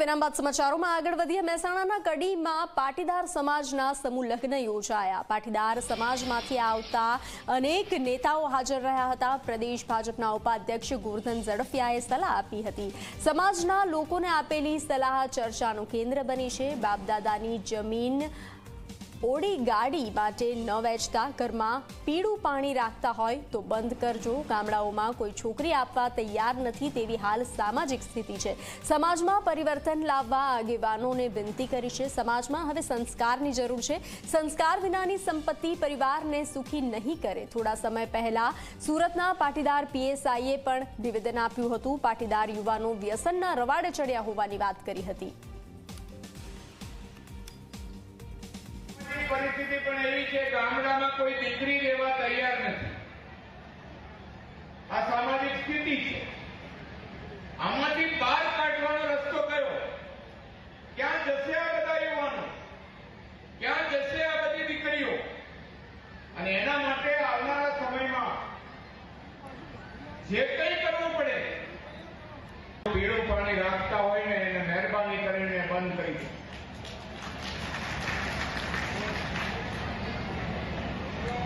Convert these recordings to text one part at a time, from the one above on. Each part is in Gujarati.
વિરામ બાદ સમાચારોમાં આગળ વધીએ। મહેસાણાના કડીમાં પાટીદાર સમાજના સમૂહ લગ્ન યોજાયા। પાટીદાર સમાજમાંથી આવતા અનેક નેતાઓ હાજર રહ્યા હતા। પ્રદેશ ભાજપના ઉપાધ્યક્ષ ગોરધન ઝડફિયાએ સલાહ આપી હતી। સમાજના લોકોને આપેલી સલાહ ચર્ચાનું કેન્દ્ર બની છે। બાપદાદાની જમીન ઓડી ગાડી માટે ન વેચતા ઘરમાં પીળું પાણી રાખતા હોય તો બંધ કરજો। ગામડાઓમાં કોઈ છોકરી આપવા તૈયાર નથી તેવી હાલ સામાજિક સ્થિતિ છે। સમાજમાં પરિવર્તન લાવવા આગેવાનોને વિનંતી કરી છે। સમાજમાં હવે સંસ્કારની જરૂર છે। સંસ્કાર વિનાની સંપત્તિ પરિવારને સુખી નહીં કરે। થોડા સમય પહેલા સુરતના પાટીદાર પીએસઆઈએ પણ નિવેદન આપ્યું હતું। પાટીદાર યુવાનો વ્યસનના રવાડે ચડ્યા હોવાની વાત કરી હતી। परिस्थिति पण एवी छे गामडामां कोई दीकरी लेवा तैयार नथी। आ सामाजिक स्थिति छे। आमांथी बार काढવાનો रस्तो कयो? क्यां जशे आ बधा युવાનો? क्यां जशे आ बधी दीकरीओ? अने एना माटे आवनारा समयमां जे कंई करवुं पड़े पीळुं पाणी राखता होय ने એને મહેરબાની કરીને બંધ કરી દો।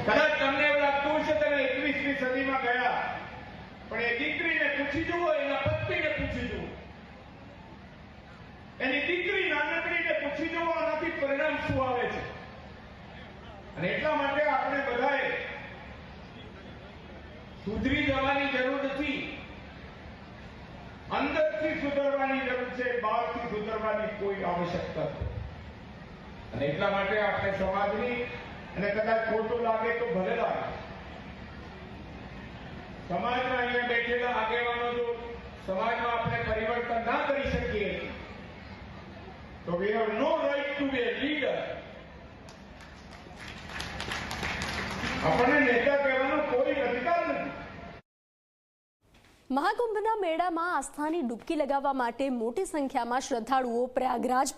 कदाच तमने એવું લાગતું હશે તમે 21મી સદીમાં ગયા પણ એ દીકરીને પૂછી જુઓ એના પત્નીને પૂછી જુઓ એની દીકરી નાનકડીને પૂછી જુઓ આનાથી પરિણામ શું આવે છે। અને એટલા માટે આપણે બધાએ સુધરી જવાની જરૂર નથી। અંદરથી સુધરવાની જરૂર છે। બહારથી સુધરવાની કોઈ આવશ્યકતા નથી। અને એટલા માટે આપણે સમાજની અને કદાચ ખોટું લાગે તો ભલે લાગે સમાજના અહીંયા બેઠેલા આગેવાનો જો સમાજમાં આપણે પરિવર્તન ના કરી શકીએ તો we have no right to be a leader. આપણને નેતા કહેવાનો કોઈ અધિકાર નથી। મહાકુંભના મેળામાં આસ્થાની ડૂબકી લગાવવા માટે મોટી સંખ્યામાં શ્રદ્ધાળુઓ પ્રયાગરાજ